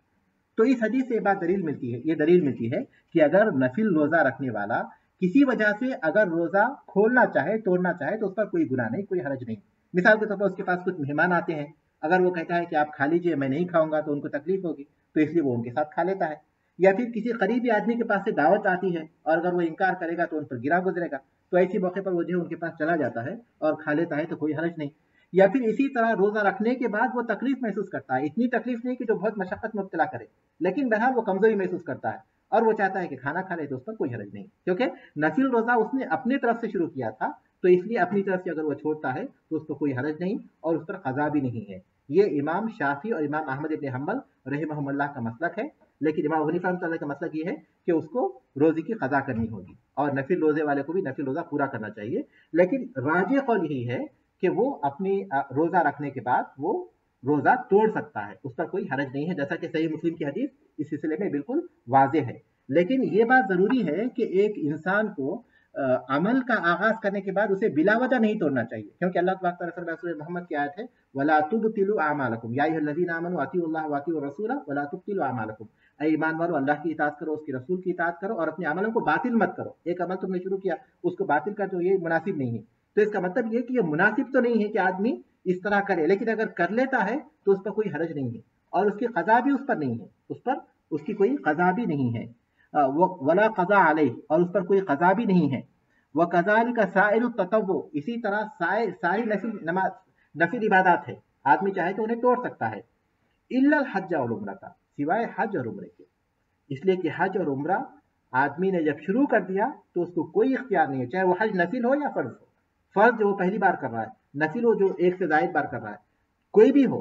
Speaker 1: तो इस हदीस से ये बात दलील मिलती है, ये दलील मिलती है कि अगर नफिल रोजा रखने वाला किसी वजह से अगर रोजा खोलना चाहे, तोड़ना चाहे, तो उस पर कोई गुनाह नहीं, कोई हरज नहीं। मिसाल के तौर पर उसके पास कुछ मेहमान आते हैं, अगर वो कहता है कि आप खा लीजिए, मैं नहीं खाऊंगा, तो उनको तकलीफ होगी, तो इसलिए वो उनके साथ खा लेता है। या फिर किसी करीबी आदमी के पास से दावत आती है और अगर वो इनकार करेगा तो उन पर गिरा गुजरेगा, तो ऐसे मौके पर वो जो है उनके पास चला जाता है और खा लेता है, तो कोई हरज नहीं। या फिर इसी तरह रोजा रखने के बाद वो तकलीफ महसूस करता है, इतनी तकलीफ नहीं कि जो बहुत मशक्कत में मुब्तला करे, लेकिन बहरहाल वो कमजोरी महसूस करता है और वो चाहता है कि खाना खा ले, तो उस पर कोई हरज नहीं, क्योंकि नफिल रोजा उसने अपनी तरफ से शुरू किया था, तो इसलिए अपनी तरफ से अगर वो छोड़ता है तो उस पर कोई हरज नहीं और उस पर कज़ा भी नहीं है। ये इमाम शाफी और इमाम अहमद इब्न हम्बल रहमहुल्लाह का मसलक है। लेकिन इमाम अबू हनीफा रहमतुल्लाह का मसलक ये है कि उसको रोजे की कज़ा करनी होगी और नफिल रोजे वाले को भी नफिल रोजा पूरा करना चाहिए। लेकिन राजिह कौल यही है कि वो अपनी रोजा रखने के बाद वो रोजा तोड़ सकता है, उस पर कोई हरज नहीं है, जैसा कि सही मुस्लिम की हदीस इस सिलसिले में बिल्कुल वाज़ेह है। लेकिन ये बात जरूरी है कि एक इंसान को अमल का आगाज करने के बाद उसे बिला वजह नहीं तोड़ना चाहिए, क्योंकि अल्लाह तबारक व तआला सूरह मोहम्मद की आयत है, वला तुबतिलु अमालकुम या अय्युहल्लज़ीना आमनू अतीउल्लाह व अतीउर रसूला वला तुबतिलु अमालकुम। ऐ ईमान वालों, अल्लाह की इताअत करो, उसके रसूल की इताअत करो और अपने अमलों को बातिल मत करो। एक अमल तुमने शुरू किया, उसको बातिल कर दो, ये मुनासिब नहीं है। तो इसका मतलब ये कि ये मुनासिब तो नहीं है कि आदमी इस तरह करे, लेकिन अगर कर लेता है तो उस पर कोई हरज नहीं है और उसकी कज़ा भी उस पर नहीं है, उस पर उसकी कोई कज़ा भी नहीं है। वला कज़ा अलैह, और उस पर कोई कज़ा भी नहीं है। व कज़ालिका साइरु ततव्वु, इसी तरह सारी नफिल नमाज, नफिल इबादत है, आदमी चाहे तो उन्हें तोड़ सकता है। इल्लल हज वल उम्रता, सिवाय हज और उम्रे के। इसलिए कि हज और उम्रा आदमी ने जब शुरू कर दिया तो उसको कोई इख्तियार नहीं है, चाहे वो हज नफिल हो या फर्ज हो। फर्ज जो वो पहली बार कर रहा है, नफिल हो जो एक से जायद बार कर रहा है, कोई भी हो,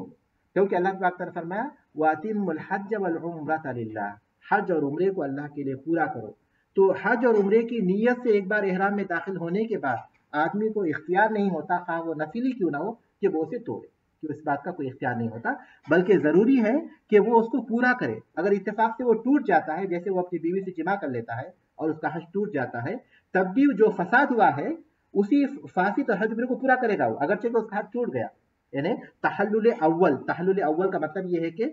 Speaker 1: क्योंकि अल्लाह तबारक व तआला ने फरमाया वातिमुल हज वल उम्रता लिल्लाह, हज और उम्रे को अल्लाह के लिए पूरा करो। तो हज और उम्रे की नीयत से एक बार एहराम में दाखिल होने के बाद आदमी को इख्तियार नहीं होता, खा वो नफिली क्यों ना हो, कि वो उसे तोड़े, कि इस बात का कोई इख्तियार नहीं होता, बल्कि जरूरी है कि वो उसको पूरा करे। अगर इत्तेफाक से वो टूट जाता है, जैसे वो अपनी बीवी से जिमा कर लेता है और उसका हज टूट जाता है, तब भी जो फसाद हुआ है उसी फासिद और हज उम्रे को पूरा करेगा वो, अगरचे कि उसका हज टूट गया। यानी तहल्लुल अव्वल का मतलब ये है कि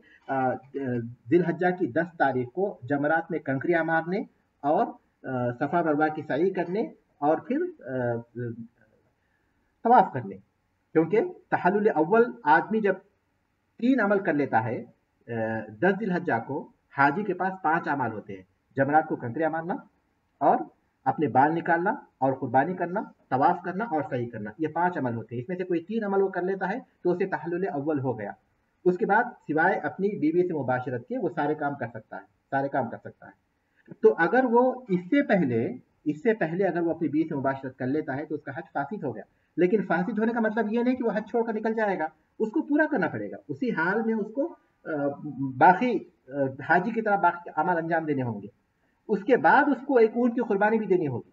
Speaker 1: जिलहज्जा की 10 तारीख को जमरात में कंकरियां मारने और सफा मरवा की सई करने और फिर तवाफ करने। क्योंकि तहल्लुल अव्वल आदमी जब 3 अमल कर लेता है, 10 जिलहज्जा को हाजी के पास 5 अमल होते हैं, जमरात को कंकरियां मारना और अपने बाल निकालना और कुर्बानी करना, तवाफ करना और सही करना, ये 5 अमल होते हैं। इसमें से कोई 3 अमल वो कर लेता है तो उसे तहल्लुल अव्वल हो गया। उसके बाद सिवाय अपनी बीवी से मुबाशरत के वो सारे काम कर सकता है, सारे काम कर सकता है। तो अगर वो इससे पहले अगर वो अपनी बीवी से मुबाशरत कर लेता है तो उसका हज फासिद हो गया। लेकिन फासिद होने का मतलब ये नहीं कि वो हज छोड़कर निकल जाएगा, उसको पूरा करना पड़ेगा। उसी हाल में उसको बाकी हाजी की तरह बाकी अमल अंजाम देने होंगे। उसके बाद उसको एक ऊंट की कुर्बानी भी देनी होगी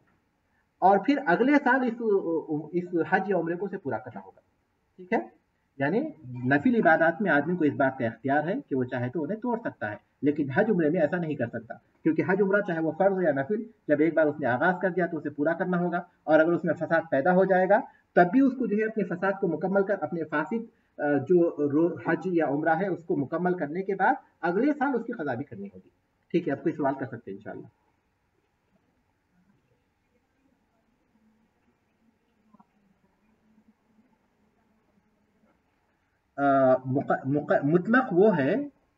Speaker 1: और फिर अगले साल इस हज या उम्रे को से पूरा करना होगा। ठीक है, यानी नफिल इबादत में आदमी को इस बात का इख्तियार है कि वो चाहे तो उन्हें तोड़ सकता है, लेकिन हज उम्रे में ऐसा नहीं कर सकता, क्योंकि हज उम्रा चाहे वो फर्ज हो या नफिल, जब एक बार उसने आगाज कर दिया तो उसे पूरा करना होगा। और अगर उसमें फसाद पैदा हो जाएगा तब भी उसको जो है अपने फसाद को मुकम्मल कर अपने फासिद जो हज या उम्रा है उसको मुकम्मल करने के बाद अगले साल उसकी कज़ा भी करनी होगी। ठीक है, आप कोई सवाल कर सकते हैं इंशाल्लाह। मुतलक वो है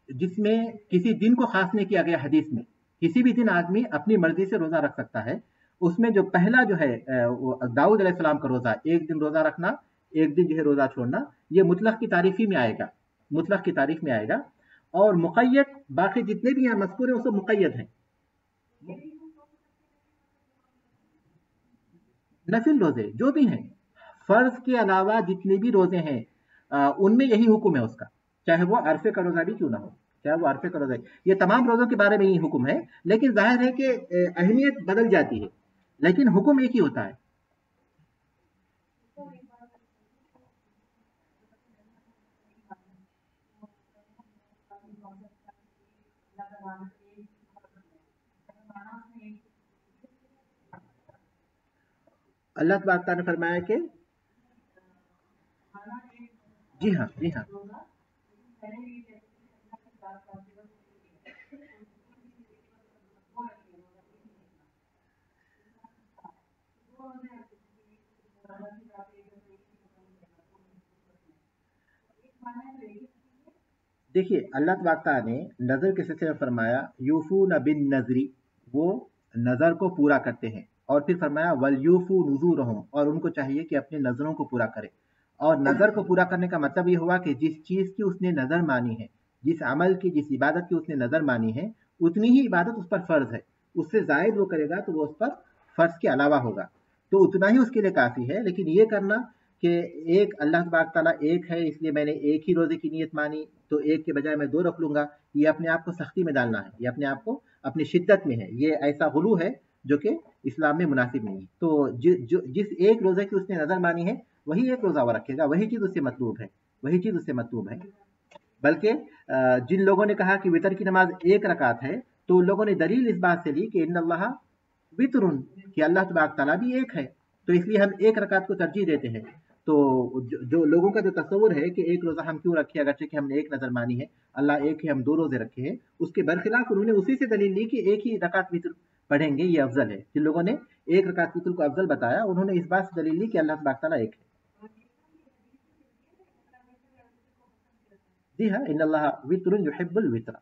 Speaker 1: जिसमें किसी दिन को खास नहीं किया गया हदीस में किसी भी दिन आदमी अपनी मर्जी से रोजा रख सकता है। उसमें जो पहला जो है वो दाऊद अलैहिस्सलाम का रोजा, एक दिन रोजा रखना, एक दिन जो है रोजा छोड़ना, ये मुतलक की तारीफ ही में आएगा, मुतलक की तारीफ में आएगा। और मुक़य्यद बाकी जितने भी यहाँ मज़कूर हैं वो सब मुक़य्यद हैं। नफिल रोजे जो भी हैं, फर्ज के अलावा जितने भी रोजे हैं उनमें यही हुक्म है उसका, चाहे वो अरफे का रोजा भी क्यों ना हो, चाहे वो अरफे का रोजा, ये तमाम रोजों के बारे में यही हुक्म है। लेकिन जाहिर है कि अहमियत बदल जाती है, लेकिन हुक्म एक ही होता है। अल्लाह तबारक तआला ने फरमाया कि जी हाँ, जी हाँ, देखिए अल्लाह तबारक तआला ने नजर के सिलसिले में फरमाया यूफून बिन नजरी, वो नजर को पूरा करते हैं। और फिर फरमाया वल यूफू नुजूरहुम, और उनको चाहिए कि अपने नजरों को पूरा करें। और नजर को पूरा करने का मतलब ये हुआ कि जिस चीज की उसने नजर मानी है, जिस अमल की, जिस इबादत की उसने नजर मानी है, उतनी ही इबादत उस पर फर्ज है। उससे जायद वो करेगा तो वो उस पर फर्ज के अलावा होगा, तो उतना ही उसके लिए काफी है। लेकिन ये करना कि एक अल्लाह तबारक ताला एक है इसलिए मैंने एक ही रोजे की नियत मानी, तो एक के बजाय मैं दो रख लूंगा, ये अपने आप को सख्ती में डालना है, ये अपने आप को अपनी शिद्दत में है, ये ऐसा गुलू है जो कि इस्लाम में मुनासिब नहीं है। तो जिस एक रोजे की उसने नजर मानी है वही एक रोजा वो रखेगा, वही चीज उससे मतलूब है, वही चीज उससे मतलूब है। बल्कि जिन लोगों ने कहा कि वितर की नमाज एक रकात है, तो उन लोगों ने दलील इस बात से ली कि इन्नल्लाह वितरुन, कि अल्लाह तबारक ताला भी एक है, तो इसलिए हम एक रकात को तरजीह देते हैं। तो जो लोगों का जो तस्वुर है कि एक रोजा हम क्यों रखे, अगरचे कि हमने एक नजर मानी है, अल्लाह एक है हम दो रोजे रखे हैं, उसके बरखिलाफ उन्होंने उसी से दलील ली कि एक ही रकात वितर पढ़ेंगे ये अफजल है। जिन लोगों ने एक रकात वितर को अफजल बताया, उन्होंने इस बात से दलील ली कि अल्लाह तबारक ताला एक है। जी हाँ, इन्नल्लाह वितरुन युहिब्बुल वित्र।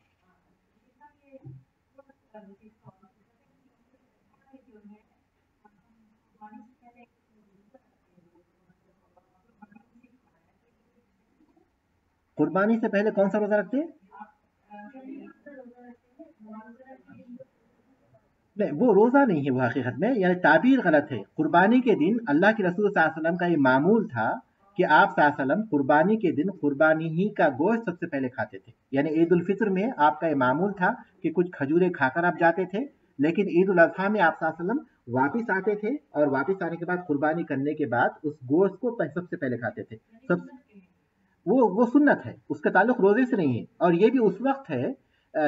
Speaker 1: कुर्बानी से पहले कौन सा रोजा रखते हैं? नहीं, वो रोजा नहीं है, वो हकीकत में यानी ताबीर गलत है। कुर्बानी के दिन अल्लाह के रसूल सल्लल्लाहु अलैहि वसल्लम का ये मामूल था कि आप सल्लल्लाहु अलैहि वसल्लम कुर्बानी के दिन कुर्बानी ही का गोश्त सबसे पहले खाते थे। यानी ईद उल फित्र में आपका ये मामूल था कि कुछ खजूरें खाकर आप जाते थे, लेकिन ईद उल अजहा में आप सल्लल्लाहु अलैहि वसल्लम वापिस आते थे, और वापिस आने के बाद कुर्बानी करने के बाद उस गोश्त को सबसे पहले खाते थे। सब वो सुन्नत है, उसका ताल्लुक रोजे से नहीं है। और ये भी उस वक्त है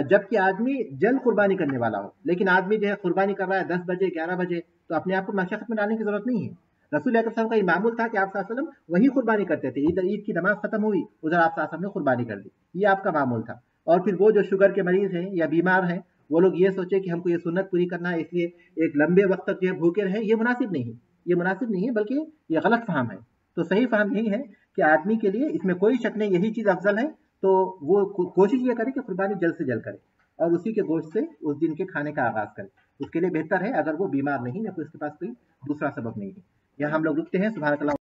Speaker 1: जबकि आदमी जल्द कुर्बानी करने वाला हो। लेकिन आदमी जो है कुर्बानी कर रहा है 10 बजे 11 बजे, तो अपने आप को मशक्कत में डालने की जरूरत नहीं है। रसूल अकरम सल्लल्लाहु अलैहि वसल्लम का ये मामूल था कि आप सल्लल्लाहु अलैहि वसल्लम वही कुर्बानी करते थे। ईद ईद की नमाज खत्म हुई, उधर आप सल्लल्लाहु अलैहि वसल्लम ने कुर्बानी कर दी, ये आपका मामूल था। और फिर वो जो शुगर के मरीज हैं या बीमार हैं, वो लोग ये सोचे कि हमको ये सुन्नत पूरी करना है, इसलिए एक लंबे वक्त तक जो है भूखे रहे, ये मुनासिब नहीं है, ये मुनासिब नहीं है, बल्कि ये गलत फहम है। तो सही फहम यही है कि आदमी के लिए इसमें कोई शक नहीं, यही चीज अफजल है। तो वो कोशिश ये करे कि कुर्बानी जल्द से जल्द करे, और उसी के गोश्त से उस दिन के खाने का आगाज करे। उसके लिए बेहतर है अगर वो बीमार नहीं या कोई उसके पास कोई दूसरा सबब नहीं है। यहाँ हम लोग रुकते हैं। सुभान अल्लाह।